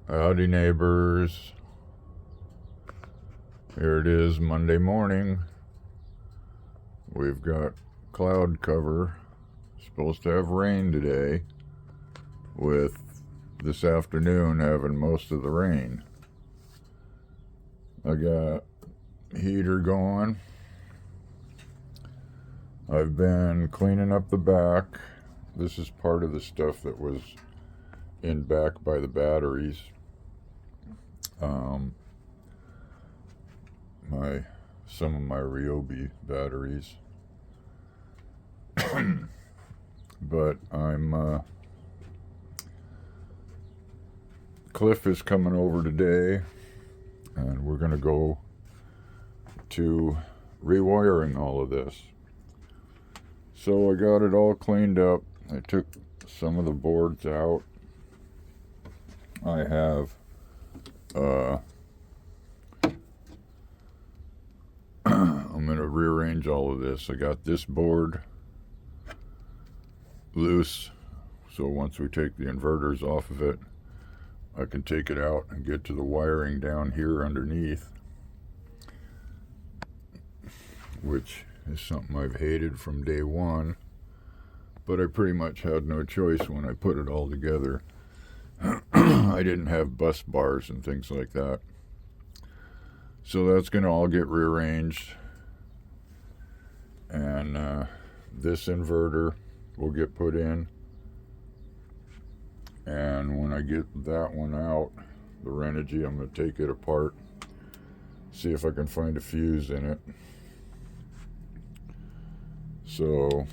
Howdy neighbors. Here it is, Monday morning. We've got cloud cover. Supposed to have rain today, with this afternoon having most of the rain. I got heater going. I've been cleaning up the back. This is part of the stuff that was in back by the batteries. Some of my Ryobi batteries. But Cliff is coming over today, and we're gonna go to rewiring all of this. So I got it all cleaned up. I took some of the boards out. I have I'm going to rearrange all of this. I got this board loose, so once we take the inverters off of it, I can take it out and get to the wiring down here underneath, which is something I've hated from day one, but I pretty much had no choice when I put it all together. I didn't have bus bars and things like that. So that's going to all get rearranged. And this inverter will get put in. And when I get that one out, the Renogy, I'm going to take it apart, see if I can find a fuse in it. So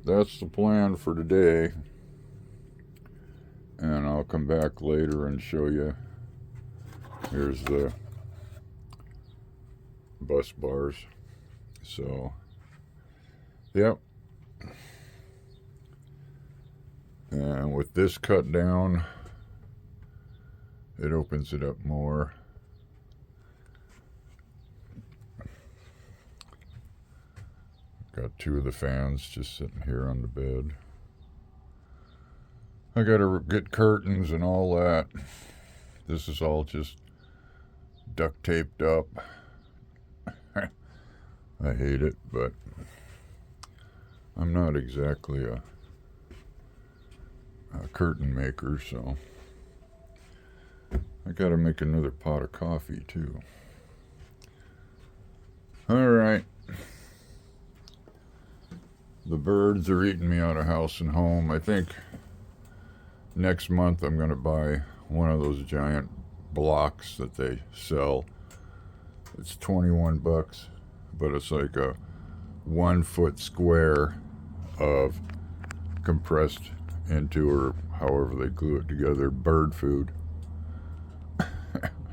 that's the plan for today. And I'll come back later and show you. Here's the bus bars. So, yep. And with this cut down, it opens it up more. Got two of the fans just sitting here on the bed. I gotta get curtains and all that. This is all just duct taped up. I hate it, but I'm not exactly a curtain maker, so I gotta make another pot of coffee too. Alright. The birds are eating me out of house and home. I think next month I'm gonna buy one of those giant blocks that they sell. It's $21, but it's like a 1 foot square of compressed into, or however they glue it together, bird food.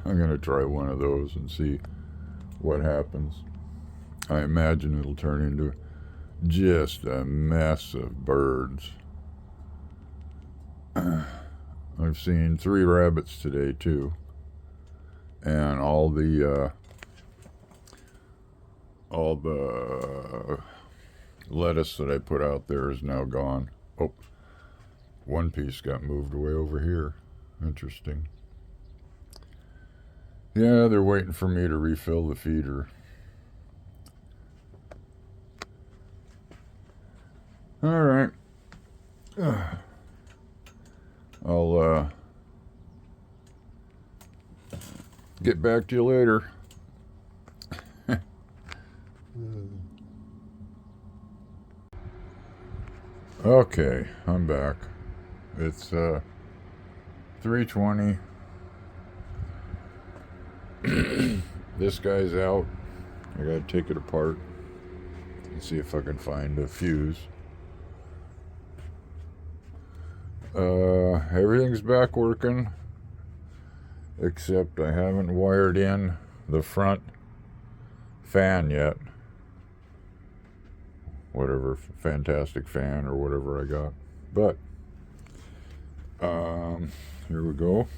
I'm gonna try one of those and see what happens. I imagine it'll turn into just a mess of birds. I've seen 3 rabbits today too, and all the lettuce that I put out there is now gone. Oh, one piece got moved away over here. Interesting. Yeah, they're waiting for me to refill the feeder. All right. I'll get back to you later. Okay, I'm back. It's 3:20. This guy's out. I gotta take it apart and see if I can find a fuse. Everything's back working, except I haven't wired in the front fan yet. Whatever, fantastic fan or whatever I got. But here we go.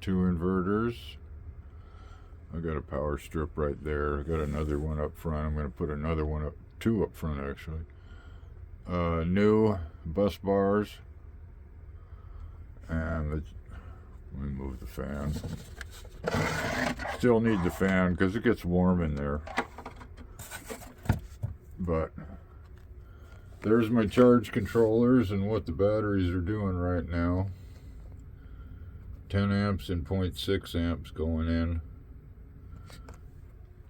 2 inverters. I got a power strip right there. I got another one up front. I'm going to put another one up, 2 up front actually. New bus bars, and let me move the fan. Still need the fan because it gets warm in there. But there's my charge controllers and what the batteries are doing right now. 10 amps and 0.6 amps going in.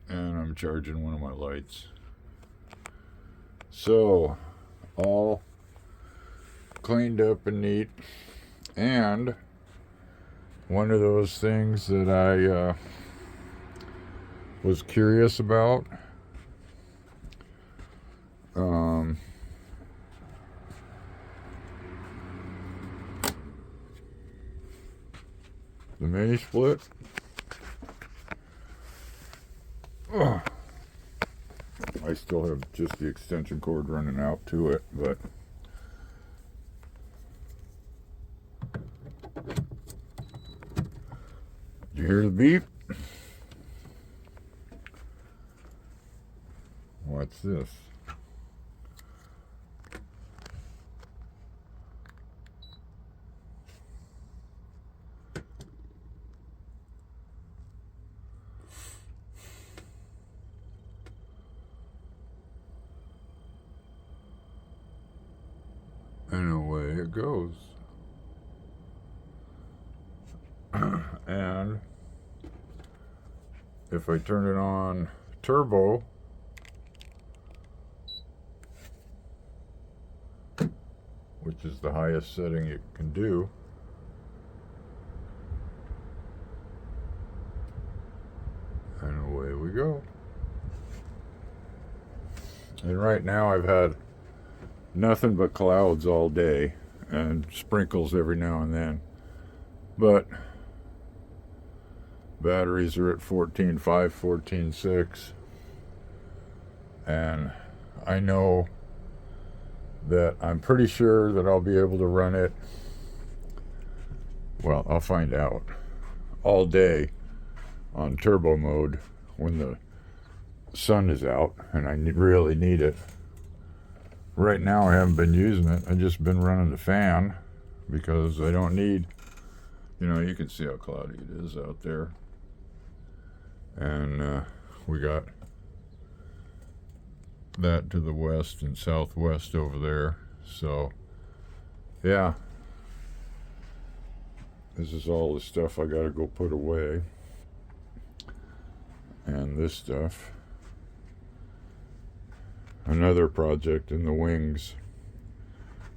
And I'm charging one of my lights. So, all cleaned up and neat. And one of those things that I was curious about, the mini split. I still have just the extension cord running out to it, but did you hear the beep? What's this? And away it goes. And if I turn it on turbo, which is the highest setting it can do, and away we go. And right now I've had nothing but clouds all day and sprinkles every now and then, but batteries are at 14.5, 14.6, and I know that I'm pretty sure that I'll be able to run it, well, I'll find out, all day on turbo mode when the sun is out and I really need it. Right now I haven't been using it. I've just been running the fan because I don't need, you can see how cloudy it is out there. And we got that to the west and southwest over there. So, yeah. This is all the stuff I gotta go put away. And this stuff. Another project in the wings.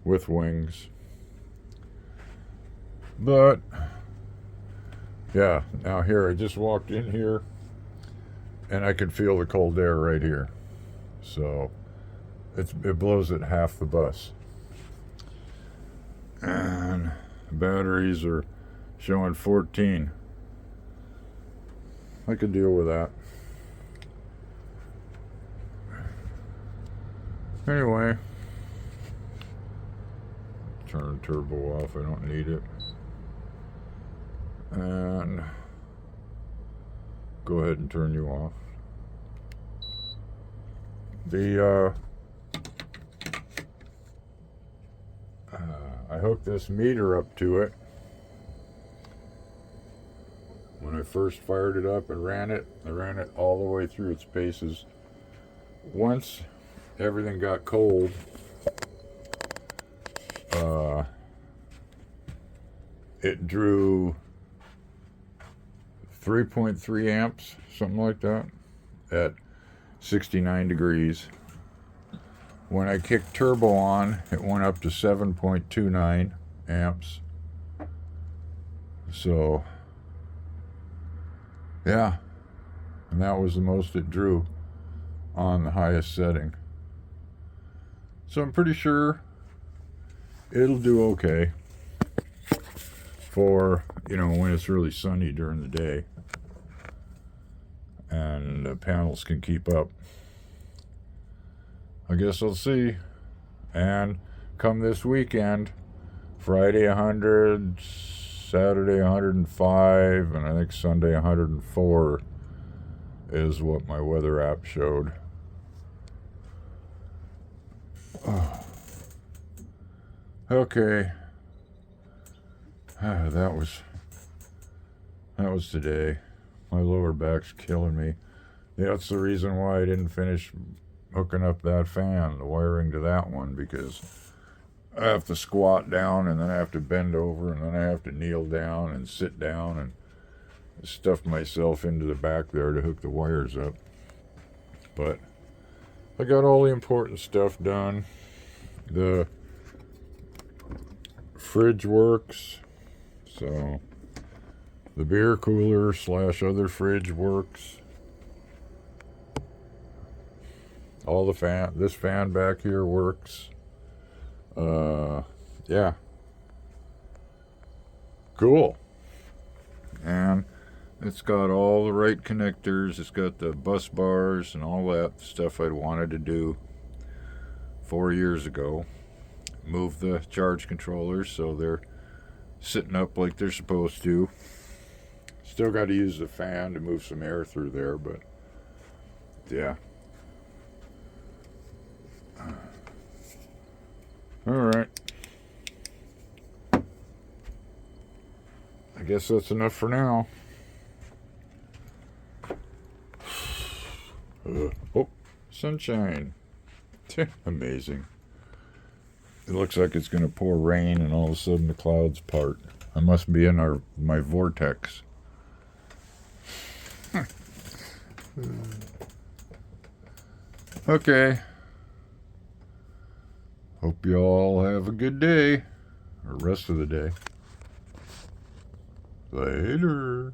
With wings. But, yeah, now here, I just walked in here and I can feel the cold air right here. So, it blows at half the bus. And batteries are showing 14. I could deal with that. Anyway, turn turbo off, I don't need it. And go ahead and turn you off. I hooked this meter up to it. When I first fired it up and ran it, I ran it all the way through its paces. Once everything got cold, it drew 3.3 amps, something like that, at 69 degrees. When I kicked turbo on, it went up to 7.29 amps. So, yeah, and that was the most it drew on the highest setting. So I'm pretty sure it'll do okay for, when it's really sunny during the day and the panels can keep up. I guess I'll see. And come this weekend, Friday 100, Saturday 105, and I think Sunday 104 is what my weather app showed. Okay. That was today. My lower back's killing me. That's the reason why I didn't finish hooking up that fan, the wiring to that one, because I have to squat down and then I have to bend over and then I have to kneel down and sit down and stuff myself into the back there to hook the wires up. But I got all the important stuff done. The fridge works, so the beer cooler / other fridge works. All the this fan back here works. Yeah. Cool. And it's got all the right connectors. It's got the bus bars and all that stuff I'd wanted to do 4 years ago. Move the charge controllers so they're sitting up like they're supposed to. Still got to use the fan to move some air through there, but yeah. Alright. I guess that's enough for now. Oh, sunshine. Amazing. It looks like it's going to pour rain and all of a sudden the clouds part. I must be in my vortex. Okay. Hope you all have a good day. Or rest of the day. Later.